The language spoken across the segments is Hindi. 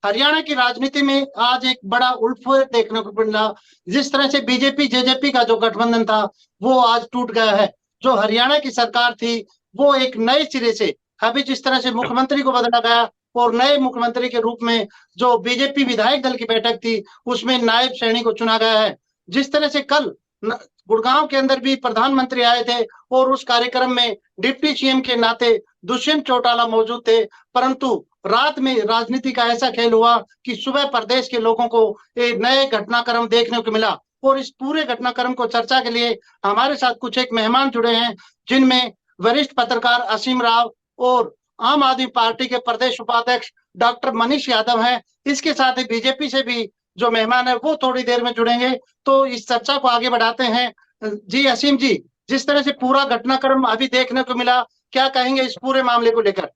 हरियाणा की राजनीति में आज एक बड़ा उलटफेर देखने को मिला। जिस तरह से बीजेपी जेजेपी का जो गठबंधन था वो आज टूट गया है। जो हरियाणा की सरकार थी वो एक नए सिरे से, अभी जिस तरह से मुख्यमंत्री को बदला गया और नए मुख्यमंत्री के रूप में जो बीजेपी विधायक दल की बैठक थी उसमें नायब श्रेणी को चुना गया है। जिस तरह से कल गुड़गांव के अंदर भी प्रधानमंत्री आए थे और उस कार्यक्रम में डिप्टी सीएम के नाते दुष्यंत चौटाला मौजूद थे, परंतु रात में राजनीति का ऐसा खेल हुआ कि सुबह प्रदेश के लोगों को एक नए घटनाक्रम देखने को मिला। और इस पूरे घटनाक्रम को चर्चा के लिए हमारे साथ कुछ एक मेहमान जुड़े हैं, जिनमें वरिष्ठ पत्रकार असीम राव और आम आदमी पार्टी के प्रदेश उपाध्यक्ष डॉक्टर मनीष यादव हैं। इसके साथ ही बीजेपी से भी जो मेहमान है वो थोड़ी देर में जुड़ेंगे। तो इस चर्चा को आगे बढ़ाते हैं। जी असीम जी, जिस तरह से पूरा घटनाक्रम अभी देखने को मिला, क्या कहेंगे इस पूरे मामले को लेकर?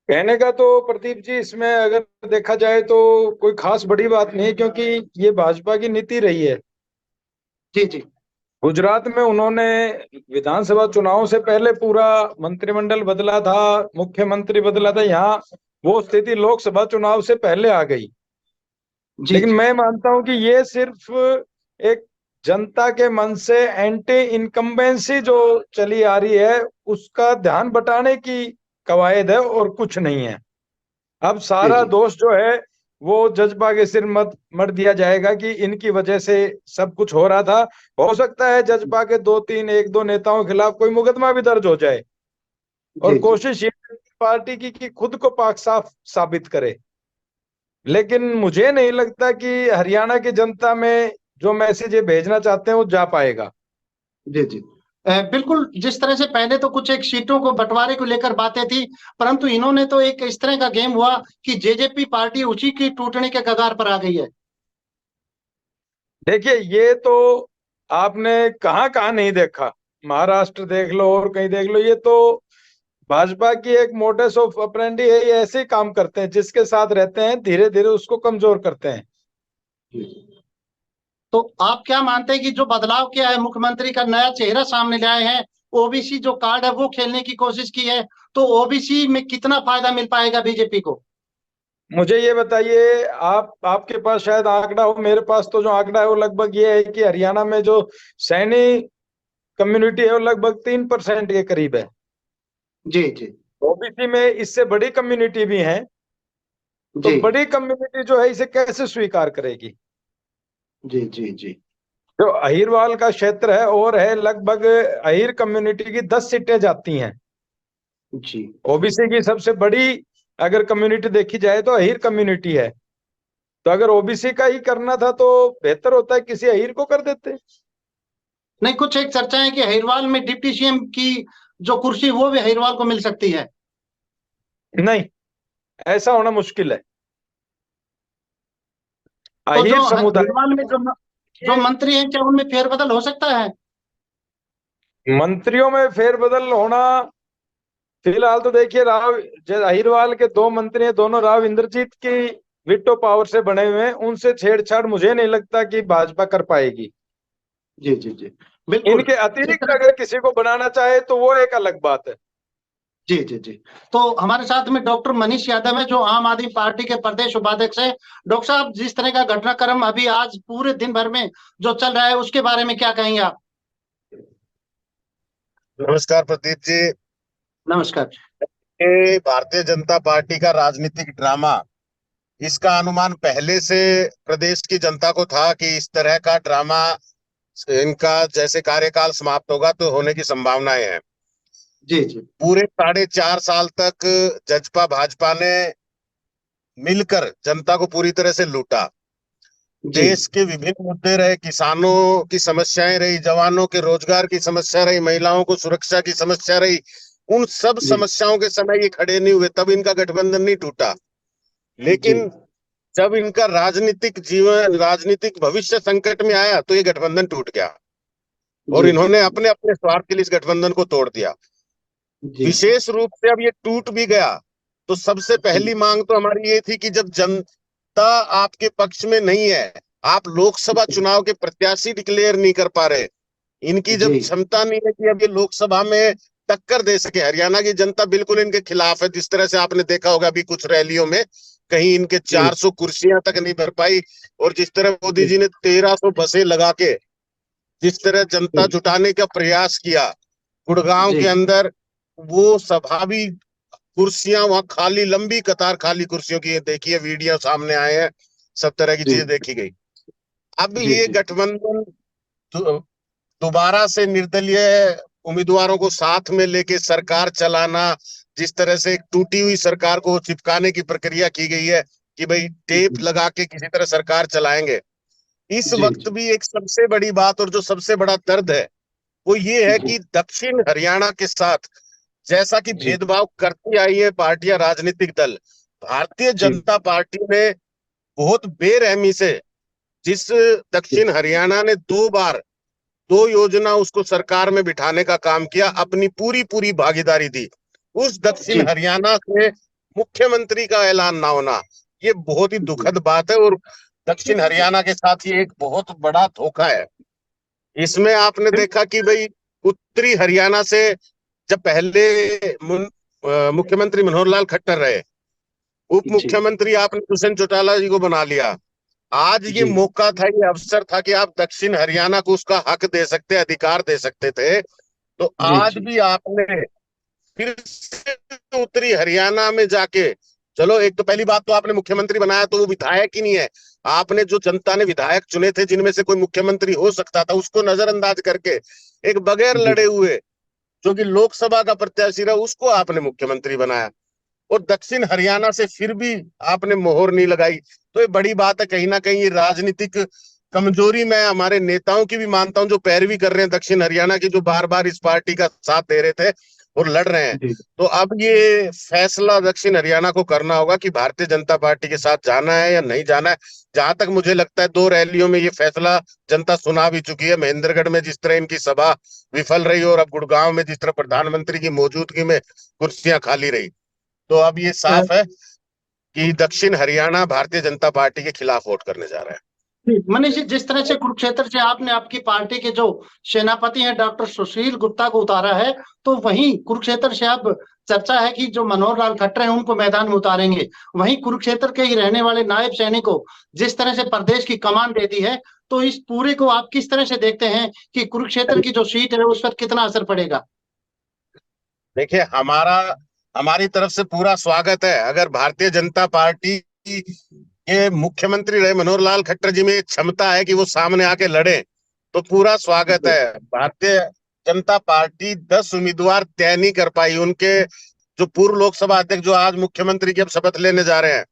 कहने का तो प्रदीप जी, इसमें अगर देखा जाए तो कोई खास बड़ी बात नहीं है, क्योंकि ये भाजपा की नीति रही है। जी जी। गुजरात में उन्होंने विधानसभा चुनाव से पहले पूरा मंत्रिमंडल बदला था, मुख्यमंत्री बदला था। यहाँ वो स्थिति लोकसभा चुनाव से पहले आ गई। जी लेकिन जी मैं मानता हूं कि ये सिर्फ एक जनता के मन से एंटी इनकम्बेंसी जो चली आ रही है उसका ध्यान बटाने की कवायद है और कुछ नहीं है। अब सारा जी दोष जो है वो जजपा के सिर मत मर दिया जाएगा कि इनकी वजह से सब कुछ हो रहा था। हो सकता है जजपा के एक दो नेताओं के खिलाफ कोई मुकदमा भी दर्ज हो जाए, और जी जी कोशिश ये पार्टी की कि खुद को पाक साफ साबित करे। लेकिन मुझे नहीं लगता कि हरियाणा की जनता में जो मैसेज ये भेजना चाहते हैं वो जा पाएगा। जी जी। बिल्कुल, जिस तरह से पहले तो कुछ एक सीटों को बंटवारे को लेकर बातें थी, परंतु इन्होंने तो एक इस तरह का गेम हुआ कि जेजेपी पार्टी उसी की टूटने के कगार पर आ गई है। देखिए, ये तो आपने कहाँ कहाँ नहीं देखा। महाराष्ट्र देख लो और कहीं देख लो, ये तो भाजपा की एक मोडस ऑफ ऑपरेंडी है। ये ऐसे ही काम करते हैं, जिसके साथ रहते हैं धीरे धीरे उसको कमजोर करते हैं। तो आप क्या मानते हैं कि जो बदलाव किया है, मुख्यमंत्री का नया चेहरा सामने ले आए हैं, ओबीसी जो कार्ड है वो खेलने की कोशिश की है, तो ओबीसी में कितना फायदा मिल पाएगा बीजेपी को? मुझे ये बताइए, आपके पास शायद आंकड़ा हो, मेरे पास तो जो आंकड़ा है वो लगभग ये है कि हरियाणा में जो सैनी कम्युनिटी है वो लगभग 3% के करीब है। जी जी ओबीसी में इससे बड़ी कम्युनिटी भी है, तो जी बड़ी कम्युनिटी जो है इसे कैसे स्वीकार करेगी। जी जी जी जो अहिरवाल का क्षेत्र है और है लगभग, अहिर कम्युनिटी की 10 सीटें जाती हैं। जी ओबीसी की सबसे बड़ी अगर कम्युनिटी देखी जाए तो अहिर कम्युनिटी है। तो अगर ओबीसी का ही करना था तो बेहतर होता है किसी अहिर को कर देते। नहीं, कुछ एक चर्चा है कि अहिरवाल में डिप्टी सीएम की जो कुर्सी वो भी अहिरवाल को मिल सकती है। नहीं, ऐसा होना मुश्किल है। तो जो अहिर समुदाय अहिरवाल में जो मंत्री हैं, क्या उनमें फेरबदल हो सकता है? मंत्रियों में फेरबदल होना, फिलहाल तो देखिए, अहिरवाल के 2 मंत्री हैं, दोनों राव इंद्रजीत की विटो पावर से बने हुए हैं। उनसे छेड़छाड़ मुझे नहीं लगता कि भाजपा कर पाएगी। जी जी जी बिल्कुल। इनके अतिरिक्त अगर किसी को बनाना चाहे तो वो एक अलग बात है। जी जी जी। तो हमारे साथ में डॉक्टर मनीष यादव है, जो आम आदमी पार्टी के प्रदेश उपाध्यक्ष है। डॉक्टर साहब, जिस तरह का घटनाक्रम अभी आज पूरे दिन भर में जो चल रहा है उसके बारे में क्या कहेंगे आप? नमस्कार प्रदीप जी। नमस्कार। ये भारतीय जनता पार्टी का राजनीतिक ड्रामा, इसका अनुमान पहले से प्रदेश की जनता को था कि इस तरह का ड्रामा इनका जैसे कार्यकाल समाप्त होगा तो होने की संभावनाएं हैं। जी जी पूरे 4.5 साल तक जजपा भाजपा ने मिलकर जनता को पूरी तरह से लूटा। जी देश के विभिन्न मुद्दे रहे, किसानों की समस्याएं रही, जवानों के रोजगार की समस्या रही, महिलाओं को सुरक्षा की समस्या रही। उन सब जी समस्याओं के समय ये खड़े नहीं हुए, तब इनका गठबंधन नहीं टूटा। जी लेकिन जब इनका राजनीतिक जीवन, राजनीतिक भविष्य संकट में आया तो ये गठबंधन टूट गया और जी इन्होंने अपने अपने स्वार्थ के लिए इस गठबंधन को तोड़ दिया। जी विशेष रूप से अब ये टूट भी गया तो सबसे जी पहली मांग तो हमारी ये थी कि जब जनता आपके पक्ष में नहीं है, आप लोकसभा चुनाव के प्रत्याशी डिक्लेयर नहीं कर पा रहे, इनकी जब जी क्षमता नहीं है कि अब ये लोकसभा में टक्कर दे सके। हरियाणा की जनता बिल्कुल इनके खिलाफ है। जिस तरह से आपने देखा होगा अभी कुछ रैलियों में कहीं इनके 400 कुर्सियां तक नहीं भर पाई, और जिस तरह मोदी जी ने 1300 बसें लगा के जिस तरह जनता जुटाने का प्रयास किया गुड़गांव के अंदर, वो सभा भी कुर्सियां वहां खाली, लंबी कतार खाली कुर्सियों की देखिए, वीडियो सामने आए हैं, सब तरह की चीजें देखी गई। अब ये गठबंधन दोबारा से निर्दलीय उम्मीदवारों को साथ में लेके सरकार चलाना, जिस तरह से एक टूटी हुई सरकार को चिपकाने की प्रक्रिया की गई है कि भाई टेप लगा के किसी तरह सरकार चलाएंगे, इस वक्त भी एक सबसे बड़ी बात और जो सबसे बड़ा दर्द है वो ये है कि दक्षिण हरियाणा के साथ जैसा कि भेदभाव करती आई है पार्टियां, राजनीतिक दल, भारतीय जनता पार्टी ने बहुत बेरहमी से, जिस दक्षिण हरियाणा ने 2 बार 2 योजना उसको सरकार में बिठाने का काम किया, अपनी पूरी पूरी भागीदारी दी, उस दक्षिण हरियाणा से मुख्यमंत्री का ऐलान ना होना, ये बहुत ही दुखद बात है। और दक्षिण हरियाणा के साथ ये एक बहुत बड़ा धोखा है। इसमें आपने देखा कि भाई उत्तरी हरियाणा से जब पहले मुख्यमंत्री मनोहर लाल खट्टर रहे, उप मुख्यमंत्री आपने दुष्यंत चौटाला जी को बना लिया। आज ये मौका था, ये अवसर था कि आप दक्षिण हरियाणा को उसका हक दे सकते, अधिकार दे सकते थे। तो आज भी आपने फिर से उत्तरी हरियाणा में जाके, चलो एक तो पहली बात तो आपने मुख्यमंत्री बनाया तो वो विधायक ही नहीं है, आपने जो जनता ने विधायक चुने थे जिनमें से कोई मुख्यमंत्री हो सकता था उसको नजरअंदाज करके एक बगैर लड़े हुए जो कि लोकसभा का प्रत्याशी रहा उसको आपने मुख्यमंत्री बनाया, और दक्षिण हरियाणा से फिर भी आपने मोहर नहीं लगाई। तो ये बड़ी बात है, कहीं ना कहीं ये राजनीतिक कमजोरी मैं हमारे नेताओं की भी मानता हूं जो पैरवी कर रहे हैं दक्षिण हरियाणा की, जो बार बार इस पार्टी का साथ दे रहे थे और लड़ रहे हैं। तो अब ये फैसला दक्षिण हरियाणा को करना होगा कि भारतीय जनता पार्टी के साथ जाना है या नहीं जाना है। जहां तक मुझे लगता है 2 रैलियों में ये फैसला जनता सुना भी चुकी है। महेंद्रगढ़ में जिस तरह इनकी सभा विफल रही और अब गुड़गांव में जिस तरह प्रधानमंत्री की मौजूदगी में कुर्सियां खाली रही, तो अब ये साफ है कि दक्षिण हरियाणा भारतीय जनता पार्टी के खिलाफ वोट करने जा रहा है। मनीष जी, जिस तरह से कुरुक्षेत्र से आपने आपकी पार्टी के जो सेनापति हैं डॉक्टर सुशील गुप्ता को उतारा है, तो वहीं कुरुक्षेत्र से अब चर्चा है कि जो मनोहर लाल खट्टर हैं उनको मैदान में उतारेंगे। वहीं कुरुक्षेत्र के ही रहने वाले नायब सैनिक को जिस तरह से प्रदेश की कमान दे दी है, तो इस पूरे को आप किस तरह से देखते हैं कि कुरुक्षेत्र की जो सीट है उस पर कितना असर पड़ेगा? देखिए, हमारी तरफ से पूरा स्वागत है। अगर भारतीय जनता पार्टी के मुख्यमंत्री रहे मनोहर लाल खट्टर जी में क्षमता है कि वो सामने आके लड़े तो पूरा स्वागत है। भारतीय जनता पार्टी 10 उम्मीदवार तय नहीं कर पाई। उनके जो पूर्व लोकसभा अध्यक्ष जो आज मुख्यमंत्री की अब शपथ लेने जा रहे हैं,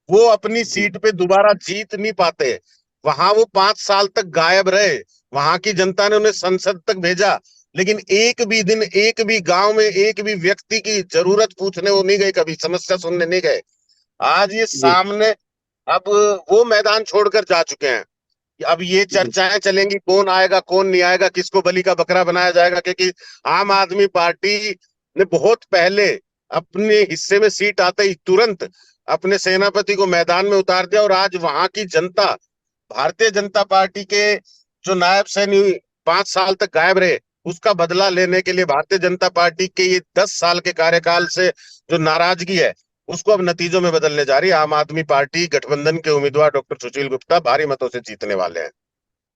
वो अपनी सीट पे दोबारा जीत नहीं पाते। वहां वो 5 साल तक गायब रहे, वहां की जनता ने उन्हें संसद तक भेजा, लेकिन एक भी दिन, एक भी गांव में, एक भी व्यक्ति की जरूरत पूछने वो नहीं गए, कभी समस्या सुनने नहीं गए। आज ये सामने अब वो मैदान छोड़कर जा चुके हैं। अब ये चर्चाएं चलेंगी कौन आएगा कौन नहीं आएगा, किसको बलि का बकरा बनाया जाएगा, क्योंकि आम आदमी पार्टी ने बहुत पहले अपने हिस्से में सीट आते ही तुरंत अपने सेनापति को मैदान में उतार दिया, और आज वहां की जनता भारतीय जनता पार्टी के जो नायब सैनिक 5 साल तक गायब रहे उसका बदला लेने के लिए भारतीय जनता पार्टी के ये 10 साल के कार्यकाल से जो नाराजगी है उसको अब नतीजों में बदलने जा रही है। आम आदमी पार्टी गठबंधन के उम्मीदवार डॉक्टर सुशील गुप्ता भारी मतों से जीतने वाले हैं।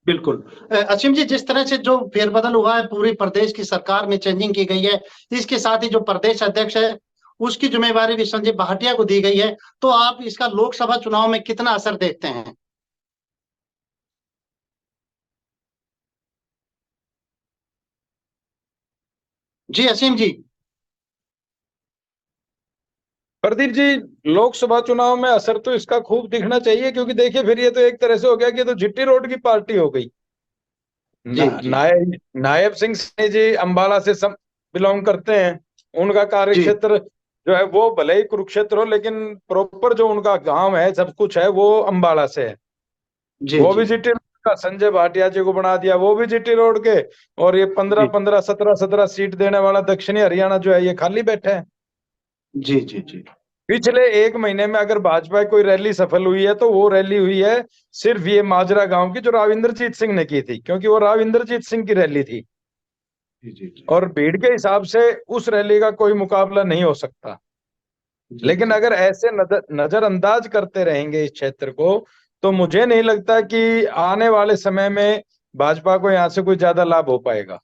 बिल्कुल। असीम जी, जिस तरह से जो फेरबदल हुआ है, पूरी प्रदेश की सरकार में चेंजिंग की गई है, इसके साथ ही जो प्रदेश अध्यक्ष है उसकी जिम्मेवारी भी संजय भाटिया को दी गई है, तो आप इसका लोकसभा चुनाव में कितना असर देखते हैं? जी असीम जी। प्रदीप जी, लोकसभा चुनाव में असर तो इसका खूब दिखना चाहिए, क्योंकि देखिए फिर ये तो एक तरह से हो गया कि तो जिट्टी रोड की पार्टी हो गई। नायब सिंह सैनी जी अंबाला से बिलोंग करते हैं। उनका कार्य क्षेत्र जो है वो भले ही कुरुक्षेत्र हो, लेकिन प्रॉपर जो उनका गांव है, सब कुछ है, वो अंबाला से है। वो भी जिट्टी रोड का, संजय भाटिया जी को बना दिया, वो भी जिट्टी रोड के। और ये 15-15, 17-17 सीट देने वाला दक्षिणी हरियाणा जो है ये खाली बैठे हैं। जी जी जी। पिछले 1 महीने में अगर भाजपा की कोई रैली सफल हुई है तो वो रैली हुई है सिर्फ ये माजरा गांव की, जो राविंद्रजीत सिंह ने की थी, क्योंकि वो राविंद्रजीत सिंह की रैली थी। जी जी जी और भीड़ के हिसाब से उस रैली का कोई मुकाबला नहीं हो सकता। जी लेकिन जी अगर ऐसे नजरअंदाज करते रहेंगे इस क्षेत्र को, तो मुझे नहीं लगता कि आने वाले समय में भाजपा को यहाँ से कोई ज्यादा लाभ हो पाएगा।